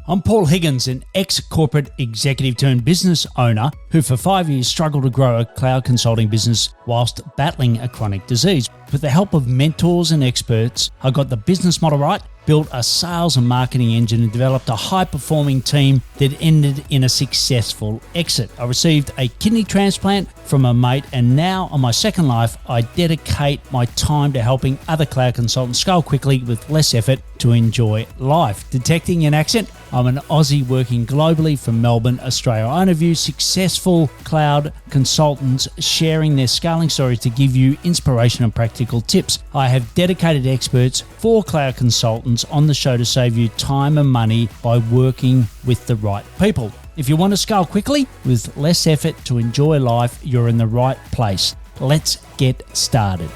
I'm Paul Higgins, an ex-corporate executive turned business owner who for 5 years struggled to grow a cloud consulting business whilst battling a chronic disease. With the help of mentors and experts, I got the business model right, built a sales and marketing engine, and developed a high-performing team that ended in a successful exit. I received a kidney transplant from a mate, and now on my second life, I dedicate my time to helping other cloud consultants scale quickly with less effort to enjoy life. Detecting an accent, I'm an Aussie working globally from Melbourne, Australia. I interview successful cloud consultants sharing their scaling stories to give you inspiration and practical tips. I have dedicated experts for cloud consultants on the show to save you time and money by working with the right people. If you want to scale quickly with less effort to enjoy life, you're in the right place. Let's get started.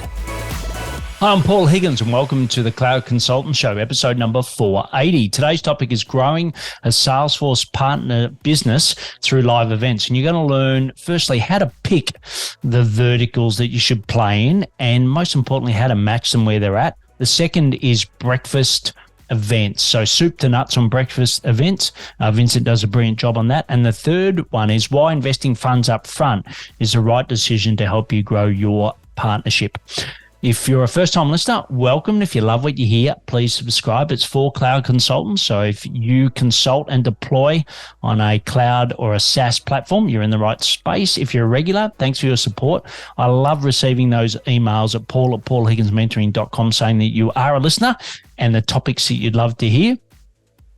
Hi, I'm Paul Higgins and welcome to the Cloud Consultant Show, episode number 480. Today's topic is growing a Salesforce partner business through live events. And you're going to learn, firstly, how to pick the verticals that you should play in, and most importantly, how to match them where they're at. The second is breakfast events. So soup to nuts on breakfast events. Vincent does a brilliant job on that. And the third one is why investing funds up front is the right decision to help you grow your partnership. If you're a first-time listener, welcome. If you love what you hear, please subscribe. It's for cloud consultants. So if you consult and deploy on a cloud or a SaaS platform, you're in the right space. If you're a regular, thanks for your support. I love receiving those emails at paul@paulhigginsmentoring.com saying that you are a listener and the topics that you'd love to hear.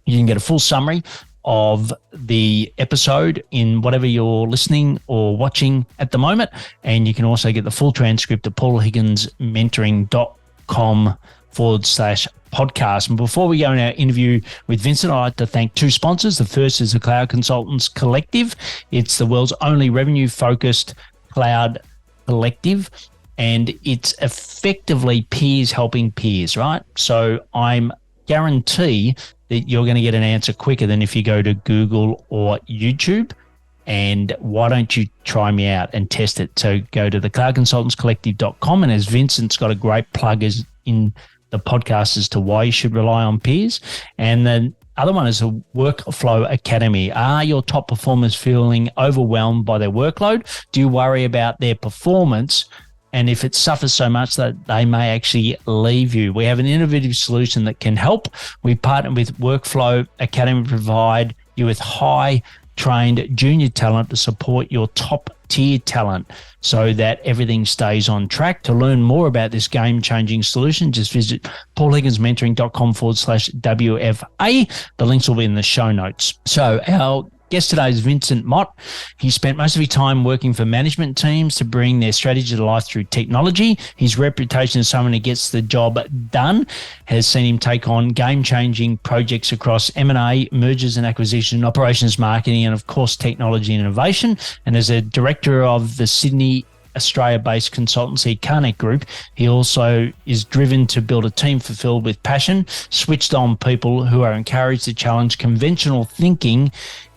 You can get a full summary of the episode in whatever you're listening or watching at the moment. And you can also get the full transcript at paulhigginsmentoring.com/podcast. And before we go in our interview with Vincent, I'd like to thank two sponsors. The first is the Cloud Consultants Collective. It's the world's only revenue-focused cloud collective, and it's effectively peers helping peers, right? So I'm guarantee that you're going to get an answer quicker than if you go to Google or YouTube. And why don't you try me out and test it? So go to the cloudconsultantscollective.com, and as Vincent's got a great plug is in the podcast as to why you should rely on peers. And then other one is a Workflow Academy. Are your top performers feeling overwhelmed by their workload? Do you worry about their performance? And if it suffers so much that they may actually leave you, we have an innovative solution that can help. We partner with Workflow Academy to provide you with high-trained junior talent to support your top-tier talent so that everything stays on track. To learn more about this game-changing solution, just visit paulhigginsmentoring.com/WFA. The links will be in the show notes. So our guest today is Vincent Motte. He spent most of his time working for management teams to bring their strategy to life through technology. His reputation as someone who gets the job done has seen him take on game-changing projects across M&A, mergers and acquisition, operations marketing, and of course, technology and innovation. And as a director of the Sydney Australia-based consultancy Carnet Group, he also is driven to build a team fulfilled with passion, switched on people who are encouraged to challenge conventional thinking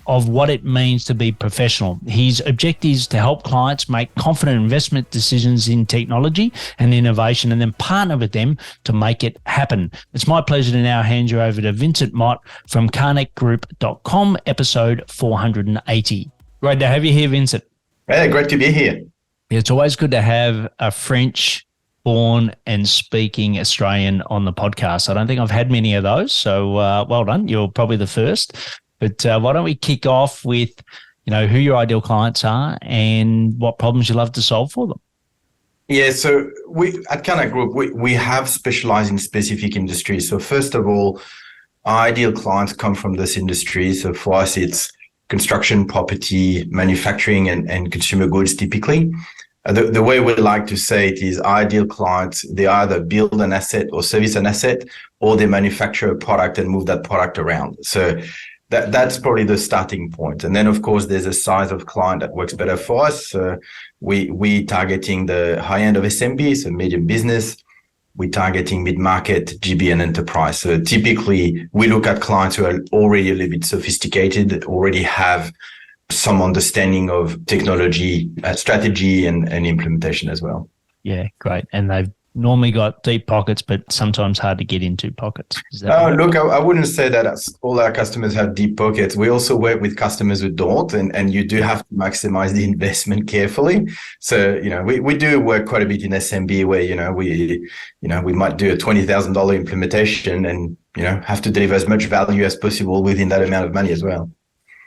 of what it means to be professional. His objective is to help clients make confident investment decisions in technology and innovation and then partner with them to make it happen. It's my pleasure to now hand you over to Vincent Motte from carnetgroup.com, episode 480. Great to have you here, Vincent. Hey, great to be here. It's always good to have a French-born and speaking Australian on the podcast. I don't think I've had many of those, so well done. You're probably the first. But why don't we kick off with, who your ideal clients are and what problems you love to solve for them? Yeah, so we at Carnet Group, we have specialized in specific industries. So first of all, our ideal clients come from this industry. So for us, it's construction, property, manufacturing, and consumer goods typically. The way we like to say it is our ideal clients, they either build an asset or service an asset, or they manufacture a product and move that product around. So that's probably the starting point. And then, of course, there's a size of client that works better for us. We targeting the high end of SMB, so medium business. We targeting mid-market, GB, and enterprise. So typically, we look at clients who are already a little bit sophisticated, already have some understanding of technology, strategy, and implementation as well. Yeah, great. And they've normally got deep pockets, but sometimes hard to get into pockets. Is that right? Look, I wouldn't say that all our customers have deep pockets. We also work with customers who don't, and you do have to maximize the investment carefully. So, we do work quite a bit in SMB where, we might do a $20,000 implementation and, have to deliver as much value as possible within that amount of money as well.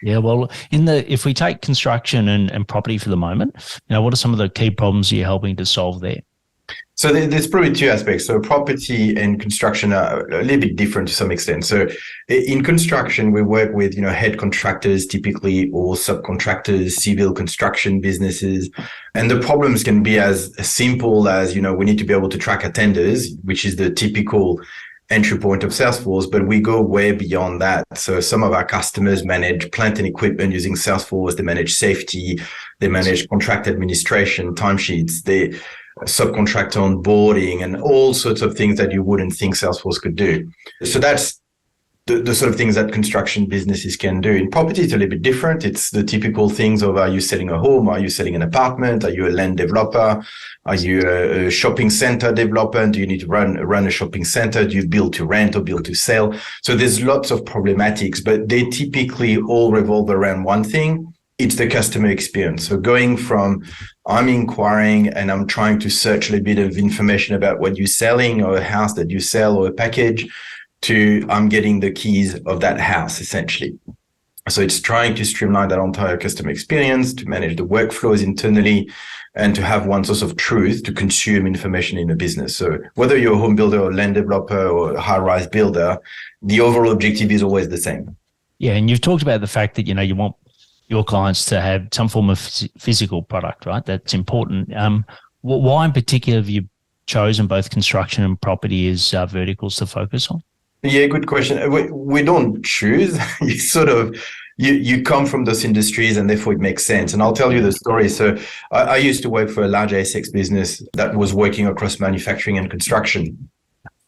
Yeah, well, if we take construction and property for the moment, what are some of the key problems you're helping to solve there? So there's probably two aspects. So property and construction are a little bit different to some extent. So in construction, we work with, head contractors typically, or subcontractors, civil construction businesses. And the problems can be as simple as, we need to be able to track attenders, which is the typical entry point of Salesforce, but we go way beyond that. So some of our customers manage plant and equipment using Salesforce. They manage safety. They manage contract administration, timesheets. They subcontractor onboarding and all sorts of things that you wouldn't think Salesforce could do. So that's the sort of things that construction businesses can do. In property, it's a little bit different. It's the typical things of, are you selling a home? Are you selling an apartment? Are you a land developer? Are you a shopping center developer? Do you need to run a shopping center? Do you build to rent or build to sell? So there's lots of problematics, but they typically all revolve around one thing. It's the customer experience. So going from I'm inquiring and I'm trying to search a little bit of information about what you're selling or a house that you sell or a package to I'm getting the keys of that house essentially. So it's trying to streamline that entire customer experience, to manage the workflows internally, and to have one source of truth to consume information in a business. So whether you're a home builder or land developer or a high-rise builder, the overall objective is always the same. Yeah, and you've talked about the fact that, you want your clients to have some form of physical product, right? That's important. Why in particular have you chosen both construction and property as verticals to focus on? Yeah, good question. We don't choose. You sort of, you come from those industries and therefore it makes sense. And I'll tell you the story. So I used to work for a large ASX business that was working across manufacturing and construction.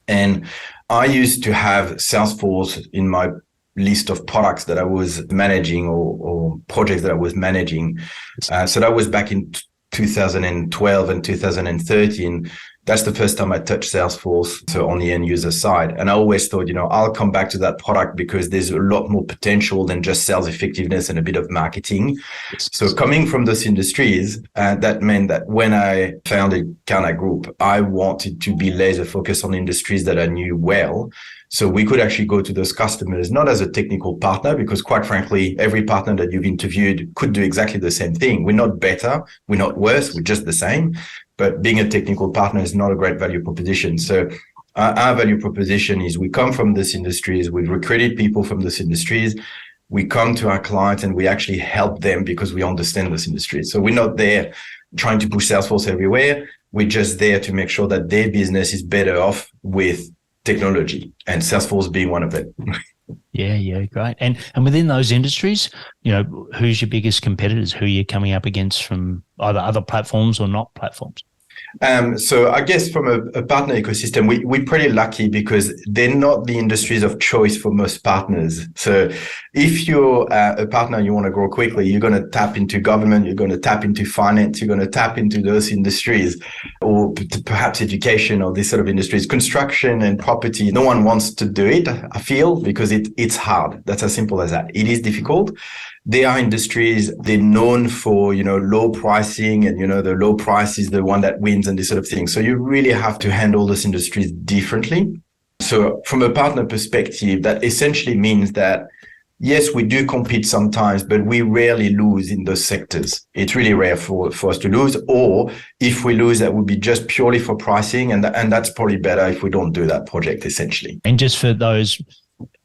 And I used to have Salesforce in my list of products that I was managing or projects that I was managing. So that was back in 2012 and 2013. That's the first time I touched Salesforce, so on the end user side. And I always thought, I'll come back to that product because there's a lot more potential than just sales effectiveness and a bit of marketing. So coming from those industries, that meant that when I founded Kana Group, I wanted to be laser focused on industries that I knew well. So we could actually go to those customers, not as a technical partner, because quite frankly, every partner that you've interviewed could do exactly the same thing. We're not better, we're not worse, we're just the same. But being a technical partner is not a great value proposition. So our value proposition is we come from these industries, we've recruited people from these industries, we come to our clients and we actually help them because we understand this industry. So we're not there trying to push Salesforce everywhere. We're just there to make sure that their business is better off with technology, and Salesforce being one of it. Yeah, great. And within those industries, who's your biggest competitors? Who are you coming up against from either other platforms or not platforms? So I guess from a partner ecosystem, we're pretty lucky because they're not the industries of choice for most partners. So if you're a partner and you want to grow quickly, you're going to tap into government, you're going to tap into finance, you're going to tap into those industries, or perhaps education or these sort of industries. Construction and property, no one wants to do it, I feel, because it's hard. That's as simple as that. It is difficult. They are industries, they're known for, low pricing and, the low price is the one that wins and this sort of thing. So you really have to handle those industries differently. So from a partner perspective, that essentially means that, yes, we do compete sometimes, but we rarely lose in those sectors. It's really rare for us to lose, or if we lose, that would be just purely for pricing. And that's probably better if we don't do that project, essentially. And just for those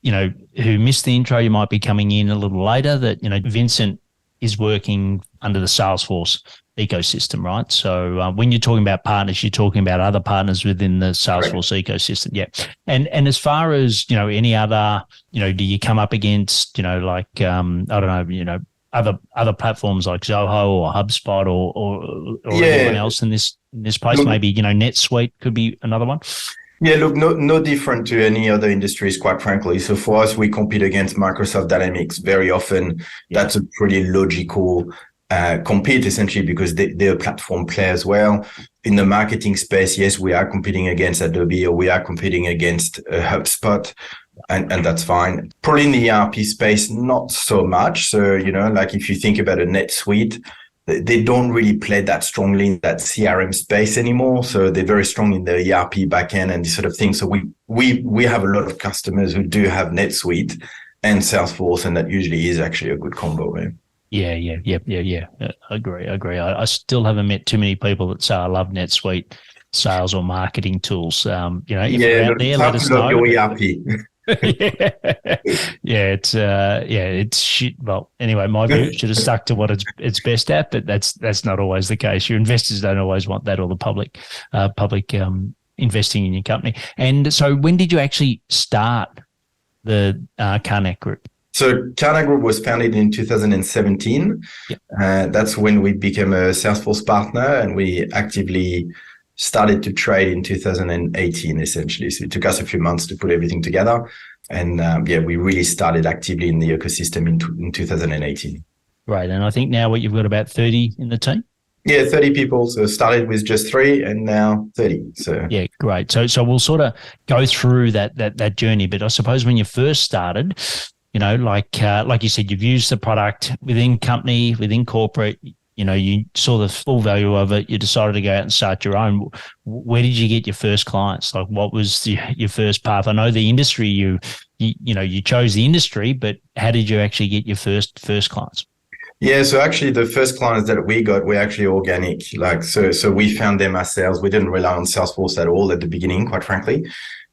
who missed the intro, you might be coming in a little later, that, Vincent is working under the Salesforce ecosystem, right? So when you're talking about partners, you're talking about other partners within the Salesforce ecosystem. Yeah. And as far as, any other, do you come up against, like, other platforms like Zoho or HubSpot or anyone else in this place? Maybe, NetSuite could be another one. Yeah, look, no different to any other industries, quite frankly. So for us, we compete against Microsoft Dynamics very often. Yeah. That's a pretty logical compete essentially because they're a platform player as well. In the marketing space, yes, we are competing against Adobe or we are competing against HubSpot, and that's fine. Probably in the ERP space, not so much. So, like if you think about a NetSuite, they don't really play that strongly in that CRM space anymore. So they're very strong in the ERP backend and this sort of thing. So we have a lot of customers who do have NetSuite and Salesforce, and that usually is actually a good combo, right? Yeah. I agree. I still haven't met too many people that say I love NetSuite sales or marketing tools. If you're out there, let us know. Your ERP. It's shit. Well, anyway, my view should have stuck to what it's best at, but that's not always the case. Your investors don't always want that, or the public investing in your company. And so, when did you actually start the Carnac Group? So Carnac Group was founded in 2017. Yep. That's when we became a Salesforce partner, and we actively started to trade in 2018, essentially. So it took us a few months to put everything together. And we really started actively in the ecosystem in 2018. Right. And I think now you've got about 30 in the team? Yeah, 30 people. So started with just 3 and now 30. So yeah, great. So we'll sort of go through that journey. But I suppose when you first started, like you said, you've used the product within company, within corporate, you saw the full value of it. You decided to go out and start your own. Where did you get your first clients? Like, what was your first path? I know the industry you chose the industry, but how did you actually get your first clients? Yeah, so actually the first clients that we got were actually organic. So we found them ourselves. We didn't rely on Salesforce at all at the beginning, quite frankly.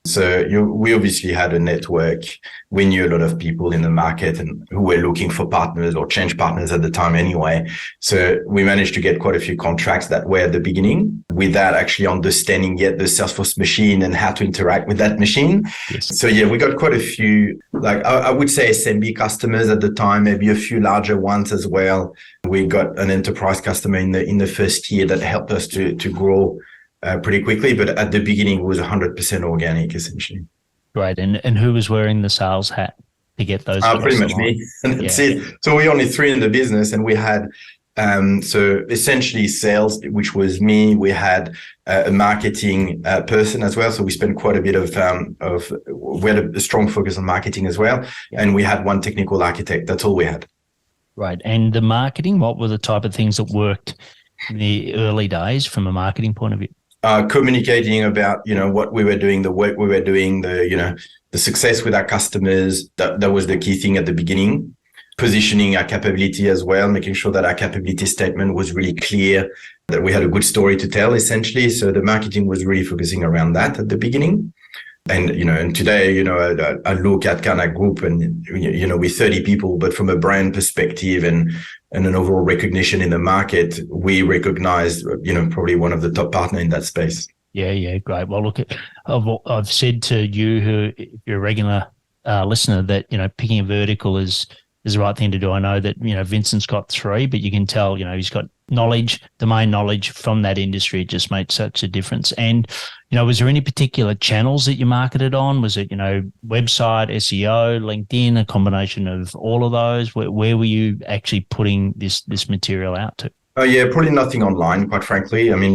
So we obviously had a network. We knew a lot of people in the market and who were looking for partners or change partners at the time anyway. So we managed to get quite a few contracts that way at the beginning without actually understanding yet the Salesforce machine and how to interact with that machine. Yes. So yeah, we got quite a few, I would say SMB customers at the time, maybe a few larger ones as well. We got an enterprise customer in the first year that helped us to grow pretty quickly, but at the beginning it was 100% organic, essentially. Right, and who was wearing the sales hat to get those? Pretty much me. And that's it. So we're only 3 in the business, and we had so essentially sales, which was me. We had a marketing person as well. So we spent quite a bit of we had a strong focus on marketing as well, and we had 1 technical architect. That's all we had. Right, and the marketing. What were the type of things that worked in the early days from a marketing point of view? Communicating about, what we were doing, the work we were doing, the success with our customers. That was the key thing at the beginning. Positioning our capability as well, making sure that our capability statement was really clear, that we had a good story to tell, essentially. So the marketing was really focusing around that at the beginning. And, and today, I look at Carnac Group and, we're 30 people, but from a brand perspective and an overall recognition in the market, we recognize, probably one of the top partners in that space. Yeah, great. Well, look, I've said to you, who if you're a regular listener, that, picking a vertical is the right thing to do. I know that, Vincent's got 3, but you can tell, he's got domain knowledge from that industry. It just makes such a difference. And, was there any particular channels that you marketed on? Was it, website, SEO, LinkedIn, a combination of all of those? Where were you actually putting this material out to? Oh yeah, probably nothing online, quite frankly. I mean,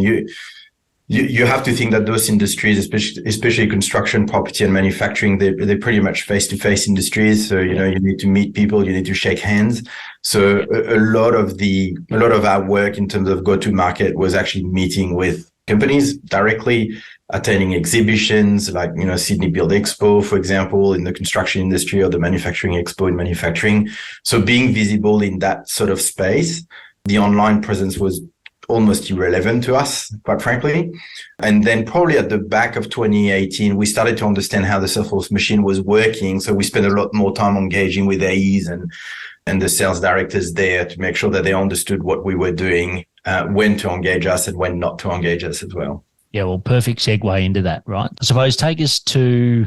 you have to think that those industries, especially construction, property, and manufacturing, they're pretty much face-to-face industries. So you need to meet people, you need to shake hands. So a lot of our work in terms of go-to-market was actually meeting with companies directly, attending exhibitions like Sydney Build Expo, for example, in the construction industry, or the Manufacturing Expo in manufacturing. So being visible in that sort of space, the online presence was almost irrelevant to us, quite frankly. And then probably at the back of 2018, we started to understand how the Salesforce machine was working. So we spent a lot more time engaging with AEs and the sales directors there to make sure that they understood what we were doing, when to engage us and when not to engage us as well. Yeah, well, perfect segue into that, right? I suppose take us to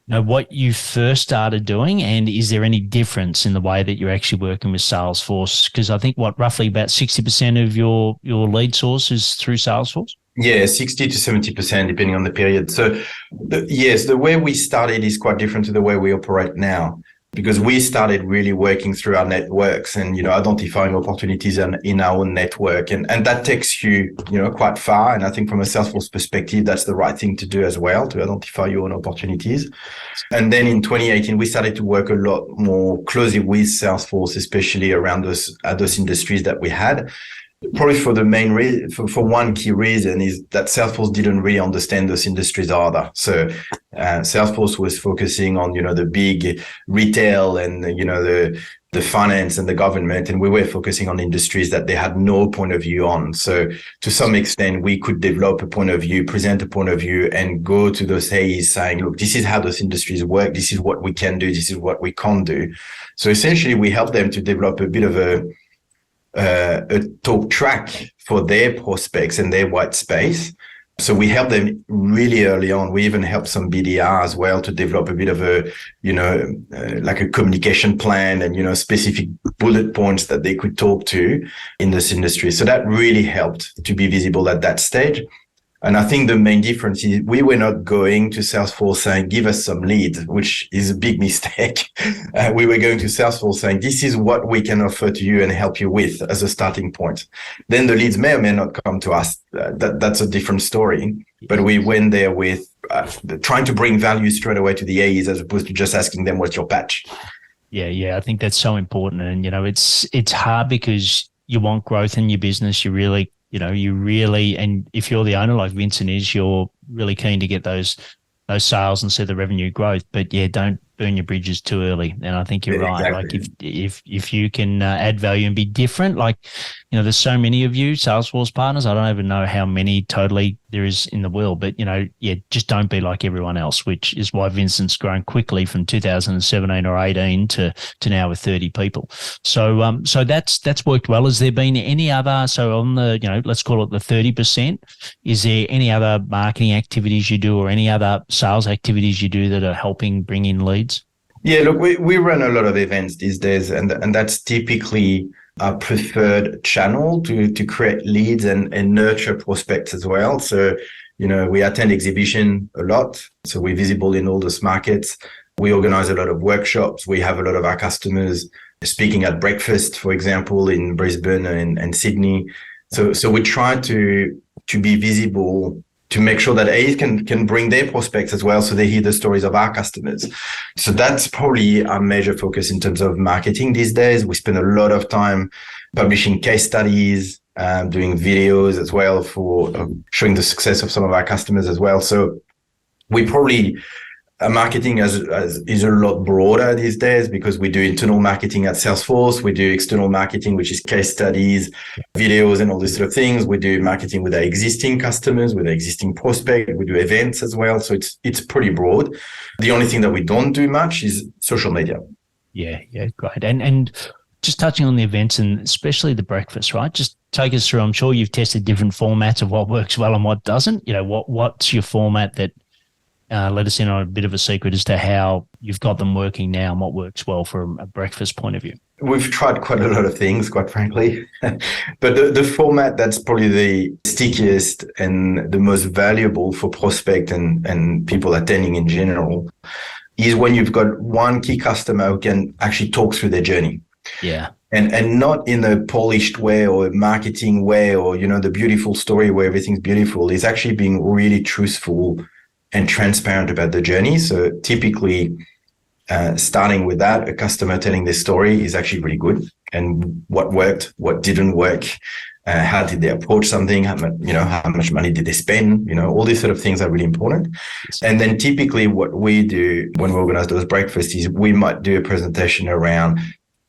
what you first started doing, and is there any difference in the way that you're actually working with Salesforce? Because I think roughly about 60% of your lead source is through Salesforce? Yeah, 60 to 70%, depending on the period. So, the way we started is quite different to the way we operate now. because we started really working through our networks and, identifying opportunities in our own network. And that takes you, quite far. And I think from a Salesforce perspective, that's the right thing to do as well, to identify your own opportunities. And then in 2018, we started to work a lot more closely with Salesforce, especially around those industries that we had. Probably for the main reason, for one key reason is that Salesforce didn't really understand those industries either. So Salesforce was focusing on, the big retail and, the finance and the government, and we were focusing on industries that they had no point of view on. So to some extent, we could develop a point of view, present a point of view, and go to those AEs saying, look, this is how those industries work. This is what we can do. This is what we can't do. So essentially, we help them to develop a bit of a talk track for their prospects and their white space. So we help them really early on. We even help some BDR as well to develop a bit of a, like a communication plan and, specific bullet points that they could talk to in this industry. So that really helped to be visible at that stage. And I think the main difference is we were not going to Salesforce saying, give us some leads, which is a big mistake. We were going to Salesforce saying, this is what we can offer to you and help you with as a starting point. Then the leads may or may not come to us. That's a different story. But we went there with trying to bring value straight away to the AEs as opposed to just asking them, what's your patch? Yeah. I think that's so important. And, it's hard because you want growth in your business. And if you're the owner like Vincent is, you're really keen to get those sales and see the revenue growth. But don't burn your bridges too early. And I think you're right. Exactly. Like if you can add value and be different, like, there's so many of you Salesforce partners. I don't even know how many totally there is in the world, but just don't be like everyone else, which is why Vincent's grown quickly from 2017 or 18 to now with 30 people. So that's worked well. Has there been any other, so on the, let's call it the 30%, is there any other marketing activities you do or any other sales activities you do that are helping bring in leads? Yeah, look, we run a lot of events these days, and that's typically our preferred channel to create leads and nurture prospects as well. So, we attend exhibition a lot. So we're visible in all those markets. We organize a lot of workshops. We have a lot of our customers speaking at breakfast, for example, in Brisbane and Sydney. So we try to be visible to make sure that AEs can bring their prospects as well, so they hear the stories of our customers. So that's probably our major focus in terms of marketing these days. We spend a lot of time publishing case studies, doing videos as well for showing the success of some of our customers as well. So we probably marketing is a lot broader these days because we do internal marketing at Salesforce. We do external marketing, which is case studies, videos, and all these sort of things. We do marketing with our existing customers, with our existing prospects. We do events as well. So it's pretty broad. The only thing that we don't do much is social media. Yeah, great. And just touching on the events and especially the breakfast, right? Just take us through. I'm sure you've tested different formats of what works well and what doesn't. What's your format that let us in on a bit of a secret as to how you've got them working now and what works well from a breakfast point of view? We've tried quite a lot of things, quite frankly. But the format that's probably the stickiest and the most valuable for prospect and people attending in general is when you've got one key customer who can actually talk through their journey. Yeah. And not in a polished way or a marketing way or, the beautiful story where everything's beautiful. It's actually being really truthful and transparent about the journey. So typically, starting with that, a customer telling their story is actually really good. And what worked, what didn't work, how did they approach something, how much money did they spend, all these sort of things are really important. And then typically what we do when we organize those breakfasts is we might do a presentation around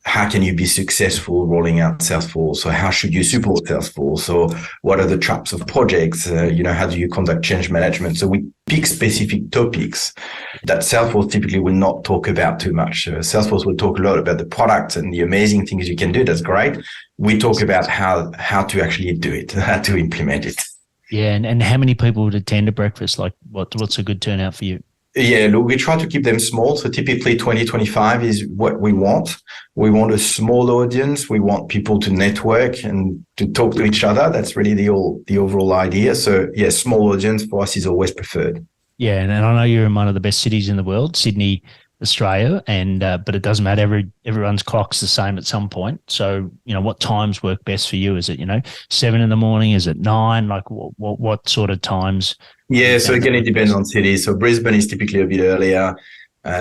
how can you be successful rolling out Salesforce? Or how should you support Salesforce? Or what are the traps of projects? How do you conduct change management? So we pick specific topics that Salesforce typically will not talk about too much. Salesforce will talk a lot about the product and the amazing things you can do. That's great. We talk about how to actually do it, how to implement it. Yeah, and how many people would attend a breakfast? Like what's a good turnout for you? Yeah, look, we try to keep them small. So typically 25 is what we want. We want a small audience. We want people to network and to talk to each other. That's really the overall idea. So yeah, small audience for us is always preferred. Yeah, and I know you're in one of the best cities in the world, Sydney. Australia, and but it doesn't matter. Everyone's clock's the same at some point. So, what times work best for you? Is it 7 in the morning? Is it 9? Like what sort of times? Yeah, so again, it depends on cities. So Brisbane is typically a bit earlier.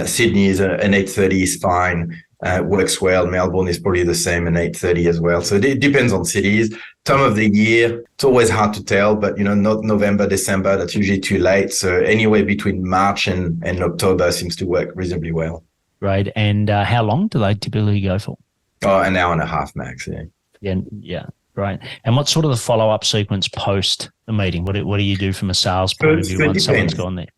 Sydney is an 8:30 is fine. Works well. Melbourne is probably the same, an 8:30 as well. So it depends on cities. Time of the year, it's always hard to tell, but not November, December, that's usually too late. So anywhere between March and October seems to work reasonably well. Right. And how long do they typically go for? Oh, an hour and a half max, yeah. Yeah. Right. And what's sort of the follow-up sequence post the meeting? What do you do from a sales point of view once someone's gone there?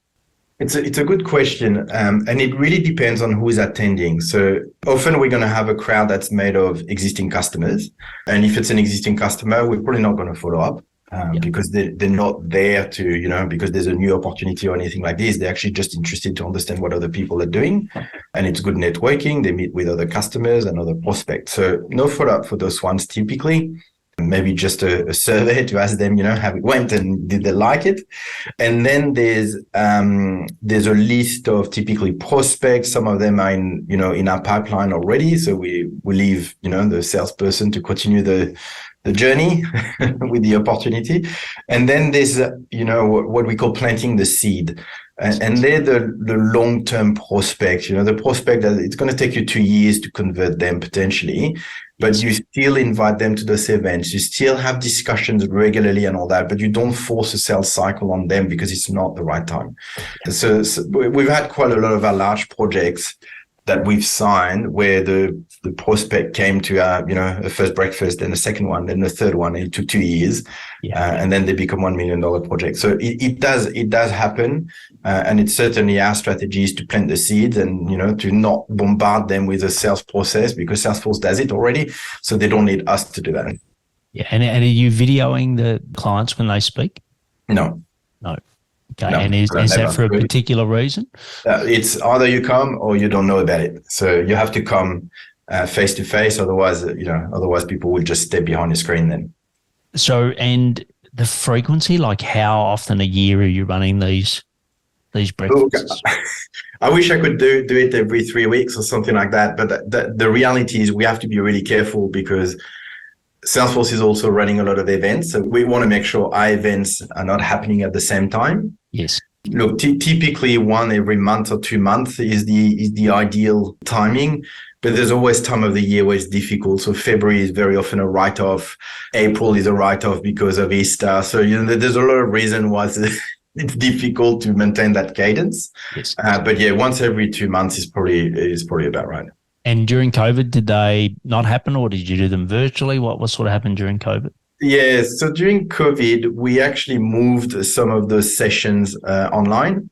It's a good question, and it really depends on who's attending. So often we're going to have a crowd that's made of existing customers, and if it's an existing customer, we're probably not going to follow up because they're not there to, because there's a new opportunity or anything like this. They're actually just interested to understand what other people are doing, and it's good networking. They meet with other customers and other prospects. So no follow-up for those ones typically. Maybe just a survey to ask them, how it went and did they like it? And then there's a list of typically prospects. Some of them are in our pipeline already. So we leave, the salesperson to continue the journey with the opportunity. And then there's, what we call planting the seed. And they're the long-term prospects, the prospect that it's going to take you 2 years to convert them potentially, but you still invite them to those events. You still have discussions regularly and all that, but you don't force a sales cycle on them because it's not the right time. So we've had quite a lot of our large projects that we've signed where the prospect came to a first breakfast, then the second one, then the third one. It took 2 years, and then they become $1 million project. So it does happen, and it's certainly our strategy is to plant the seeds and to not bombard them with a sales process because Salesforce does it already, so they don't need us to do that. Yeah, and are you videoing the clients when they speak? No. Okay, no, and is that for a particular reason? It's either you come or you don't know about it. So you have to come face to face. Otherwise, people will just stay behind the screen then. So, and the frequency, like how often a year are you running these breakfasts? I wish I could do it every 3 weeks or something like that. But the reality is we have to be really careful because Salesforce is also running a lot of events. So we want to make sure our events are not happening at the same time. Yes. Look, typically one every month or 2 months is the ideal timing, but there's always time of the year where it's difficult. So February is very often a write-off. April is a write-off because of Easter. So there's a lot of reason why it's difficult to maintain that cadence. Yes. But yeah, once every 2 months is probably about right. And during COVID, did they not happen, or did you do them virtually? What sort of happened during COVID? Yeah, so during COVID, we actually moved some of those sessions online,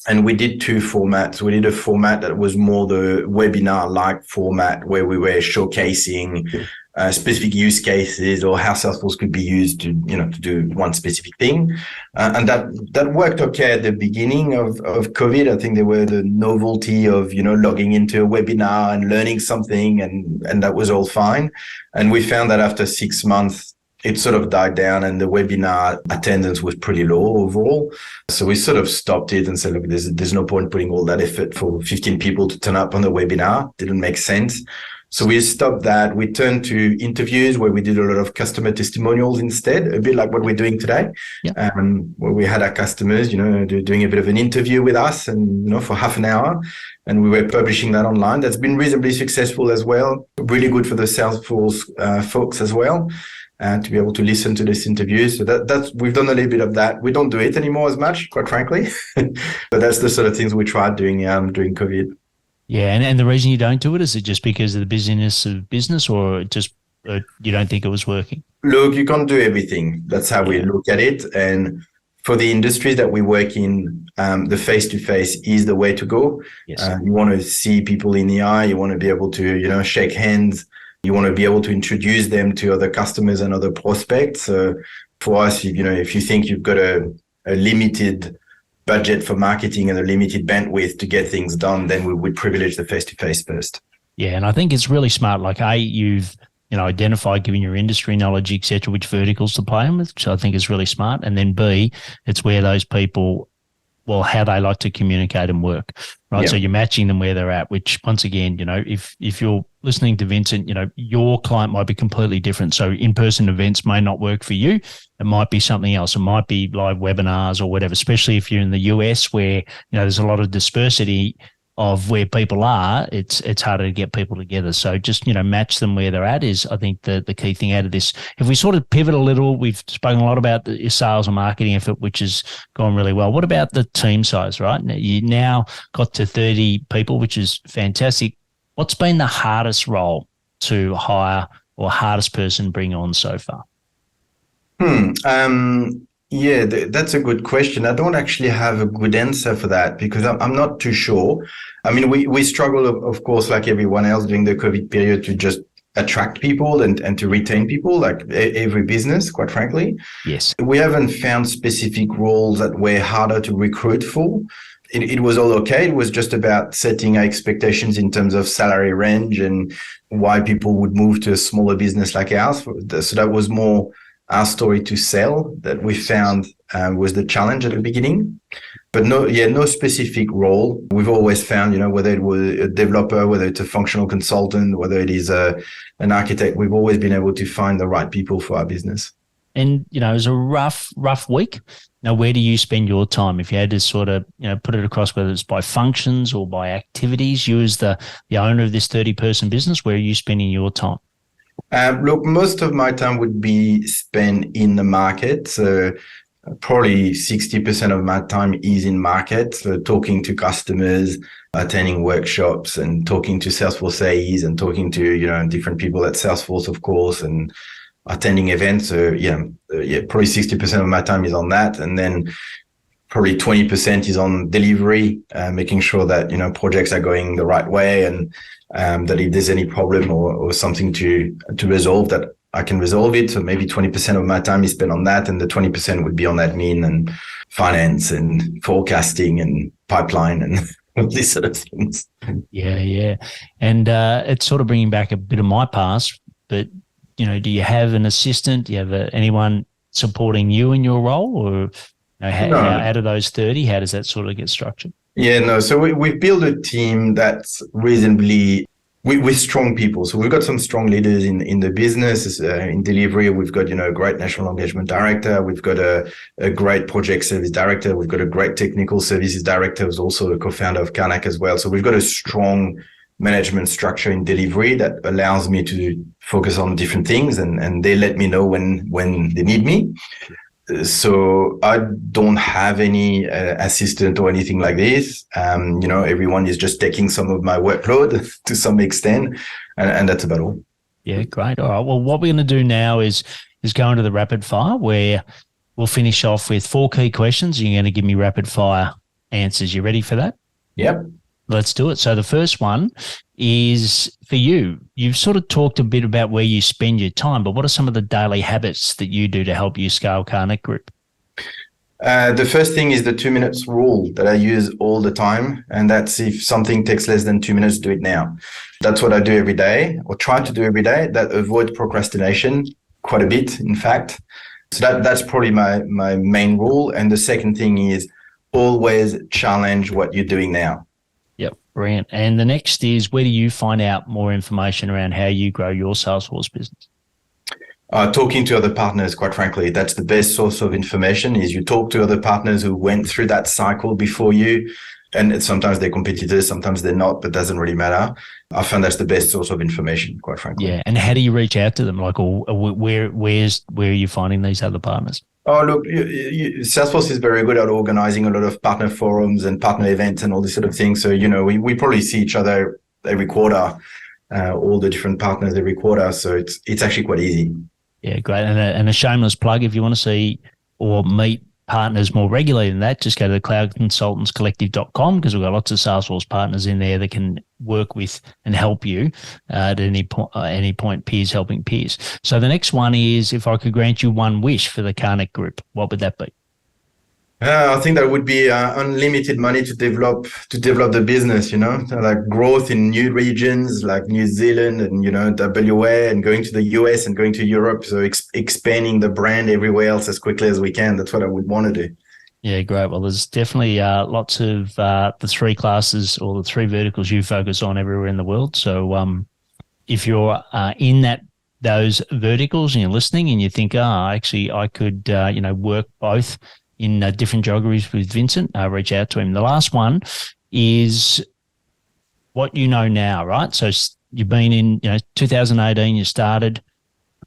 and we did 2 formats. We did a format that was more the webinar-like format where we were showcasing specific use cases or how Salesforce could be used to do one specific thing. And that worked okay at the beginning of COVID. I think there were the novelty of, logging into a webinar and learning something and that was all fine. And we found that after 6 months, it sort of died down and the webinar attendance was pretty low overall. So we sort of stopped it and said, look, there's no point putting all that effort for 15 people to turn up on the webinar. Didn't make sense. So we stopped that. We turned to interviews where we did a lot of customer testimonials instead, a bit like what we're doing today, where we had our customers, doing a bit of an interview with us and, for half an hour. And we were publishing that online. That's been reasonably successful as well. Really good for the Salesforce folks as well. To be able to listen to these interviews. So that's we've done a little bit of that. We don't do it anymore as much, quite frankly. But that's the sort of things we tried doing during COVID. Yeah, and the reason you don't do it, is it just because of the busyness of business, or just you don't think it was working? Look, you can't do everything. That's how we look at it. And for the industries that we work in, the face-to-face is the way to go. Yes. You want to see people in the eye. You want to be able to, shake hands. You want to be able to introduce them to other customers and other prospects. For us, if you think you've got a limited budget for marketing and a limited bandwidth to get things done, then we would privilege the face-to-face first. Yeah, and I think it's really smart. Like, you've identified, given your industry knowledge, et cetera, which verticals to play in with, which I think is really smart. And then B, it's where those people well, how they like to communicate and work, right? So you're matching them where they're at, which once again, if you're listening to Vincent, your client might be completely different. So in-person events may not work for you. It might be something else. It might be live webinars or whatever, especially if you're in the US where, there's a lot of dispersity of where people are. It's harder to get people together. So just, match them where they're at is, I think, the key thing out of this. If we sort of pivot a little, we've spoken a lot about the sales and marketing effort, which has gone really well. What about the team size, right? You now got to 30 people, which is fantastic. What's been the hardest role to hire or hardest person to bring on so far? Yeah, that's a good question. I don't actually have a good answer for that because I'm not too sure. I mean, we struggle, of course, like everyone else during the COVID period to just attract people and to retain people, like every business, quite frankly. Yes. We haven't found specific roles that were harder to recruit for. It was all okay. It was just about setting our expectations in terms of salary range and why people would move to a smaller business like ours. So that was more our story to sell that we found was the challenge at the beginning. But no specific role. We've always found, whether it was a developer, whether it's a functional consultant, whether it is an architect, we've always been able to find the right people for our business. And, it was a rough week. Now, where do you spend your time? If you had to sort of, put it across, whether it's by functions or by activities, you as the owner of this 30-person business, where are you spending your time? Look, most of my time would be spent in the market. So probably 60% of my time is in market. So talking to customers, attending workshops and talking to Salesforce AEs and talking to, different people at Salesforce, of course, and attending events. So probably 60% of my time is on that. And then probably 20% is on delivery, making sure that, projects are going the right way and that if there's any problem or something to resolve, that I can resolve it. So maybe 20% of my time is spent on that, and the 20% would be on admin and finance and forecasting and pipeline and all these sort of things. Yeah. And it's sort of bringing back a bit of my past, but, do you have an assistant? Do you have anyone supporting you in your role? Or how, out of those 30, how does that sort of get structured? Yeah, no. So we've built a team that's reasonably with strong people. So we've got some strong leaders in the business, in delivery. We've got, a great national engagement director. We've got a great project service director. We've got a great technical services director who's also a co-founder of Karnak as well. So we've got a strong management structure in delivery that allows me to focus on different things and they let me know when they need me. So I don't have any assistant or anything like this. Everyone is just taking some of my workload to some extent, and that's about all. Yeah, great. All right. Well, what we're going to do now is go into the rapid fire, where we'll finish off with 4 key questions. You're going to give me rapid fire answers. You ready for that? Yep. Let's do it. So the first one is for you. You've sort of talked a bit about where you spend your time, but what are some of the daily habits that you do to help you scale Karnak Group? The first thing is the 2 minutes rule that I use all the time. And that's if something takes less than 2 minutes, do it now. That's what I do every day, or try to do every day. That avoid procrastination quite a bit, in fact. So that's probably my main rule. And the second thing is always challenge what you're doing now. Yep, brilliant. And the next is, where do you find out more information around how you grow your Salesforce business? Talking to other partners, quite frankly, that's the best source of information. Is you talk to other partners who went through that cycle before you, and sometimes they're competitors, sometimes they're not, but doesn't really matter. I found that's the best source of information, quite frankly. Yeah, and how do you reach out to them? Like, or where are you finding these other partners? Oh, look, Salesforce is very good at organizing a lot of partner forums and partner events and all these sort of things. So, we probably see each other every quarter, all the different partners every quarter. So it's actually quite easy. Yeah, great. And a shameless plug, if you want to see or meet partners more regularly than that, just go to cloudconsultantscollective.com, because we've got lots of Salesforce partners in there that can work with and help you at any point, peers helping peers. So the next one is, if I could grant you one wish for the Karnak Group, what would that be? I think that would be unlimited money to develop the business, like growth in new regions like New Zealand and, WA, and going to the US and going to Europe. So expanding the brand everywhere else as quickly as we can. That's what I would want to do. Yeah, great. Well, there's definitely lots of the three classes or the three verticals you focus on everywhere in the world. So if you're in those verticals and you're listening and you think, actually, I could, work both in different geographies with Vincent, reach out to him. The last one is what you know now, right? So you've been in, 2018, you started.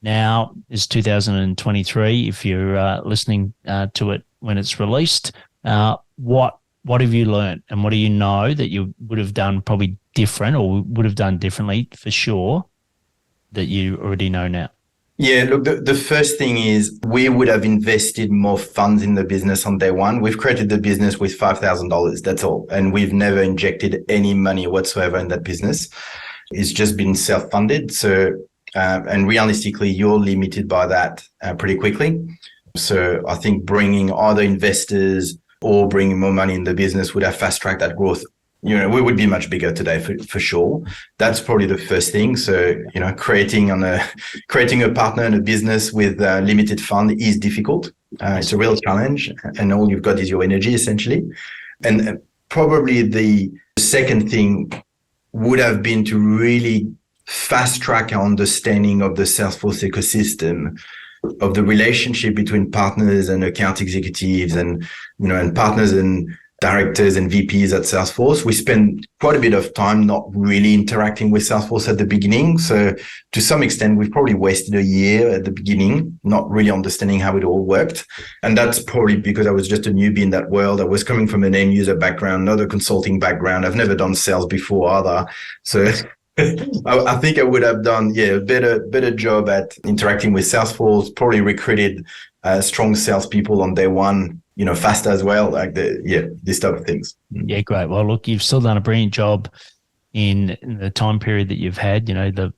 Now is 2023. If you're listening to it when it's released, what have you learned, and what do you know that you would have done probably different or would have done differently for sure that you already know now? Yeah, look, the first thing is we would have invested more funds in the business on day one. We've created the business with $5,000. That's all. And we've never injected any money whatsoever in that business. It's just been self-funded. So, and realistically, you're limited by that pretty quickly. So I think bringing other investors or bringing more money in the business would have fast-tracked that growth. We would be much bigger today for sure. That's probably the first thing. So, creating a partner and a business with a limited fund is difficult. It's a real challenge, and all you've got is your energy essentially. And probably the second thing would have been to really fast track our understanding of the Salesforce ecosystem, of the relationship between partners and account executives and partners and directors and VPs at Salesforce. We spend quite a bit of time not really interacting with Salesforce at the beginning. So to some extent, we've probably wasted a year at the beginning, not really understanding how it all worked. And that's probably because I was just a newbie in that world. I was coming from an end user background, not a consulting background. I've never done sales before either. So I think I would have done, a better job at interacting with Salesforce, probably recruited strong salespeople on day one, faster as well, like this type of things. Yeah, great. Well, look, you've still done a brilliant job in the time period that you've had, the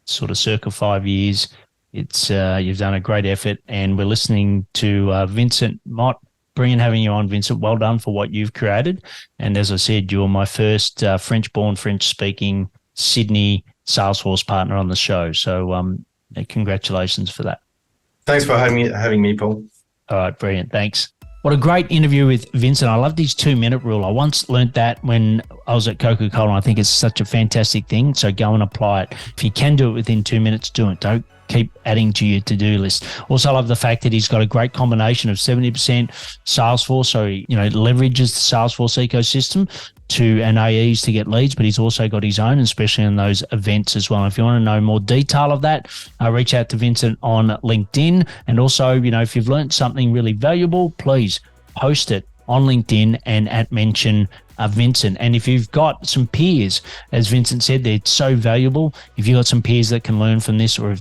sort of circa 5 years. It's you've done a great effort, and we're listening to Vincent Motte. Brilliant having you on, Vincent. Well done for what you've created. And as I said, you're my first French-born, French-speaking Sydney Salesforce partner on the show. So congratulations for that. Thanks for having me, Paul. All right, brilliant. Thanks. What a great interview with Vincent. I love his 2-minute rule. I once learnt that when I was at Coca-Cola. I think it's such a fantastic thing. So go and apply it. If you can do it within 2 minutes, do it. Don't keep adding to your to-do list. Also, I love the fact that he's got a great combination of 70% Salesforce. So, leverages the Salesforce ecosystem and AEs to get leads, but he's also got his own, especially in those events as well. And if you want to know more detail of that, reach out to Vincent on LinkedIn. And also, if you've learned something really valuable, please post it on LinkedIn and mention Vincent. And if you've got some peers, as Vincent said, they're so valuable. If you've got some peers that can learn from this, or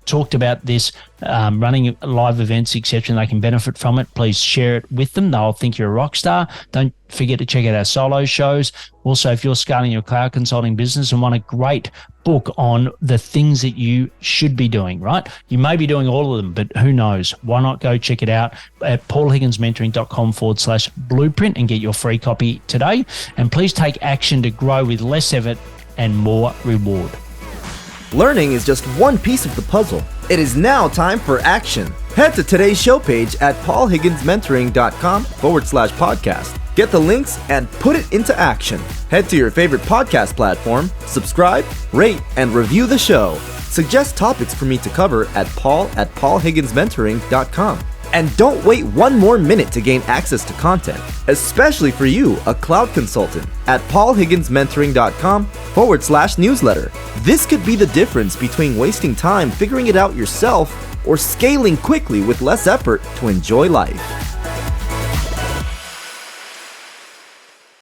talked about this, running live events, etc., and they can benefit from it, please share it with them. They'll think you're a rock star. Don't forget to check out our solo shows. Also, if you're scaling your cloud consulting business and want a great book on the things that you should be doing, right? You may be doing all of them, but who knows? Why not go check it out at paulhigginsmentoring.com/blueprint and get your free copy today. And please take action to grow with less effort and more reward. Learning is just one piece of the puzzle. It is now time for action. Head to today's show page at paulhigginsmentoring.com/podcast. Get the links and put it into action. Head to your favorite podcast platform, subscribe, rate, and review the show. Suggest topics for me to cover at paul@paulhigginsmentoring.com. And don't wait one more minute to gain access to content, especially for you, a cloud consultant, at paulhigginsmentoring.com/newsletter. This could be the difference between wasting time figuring it out yourself or scaling quickly with less effort to enjoy life.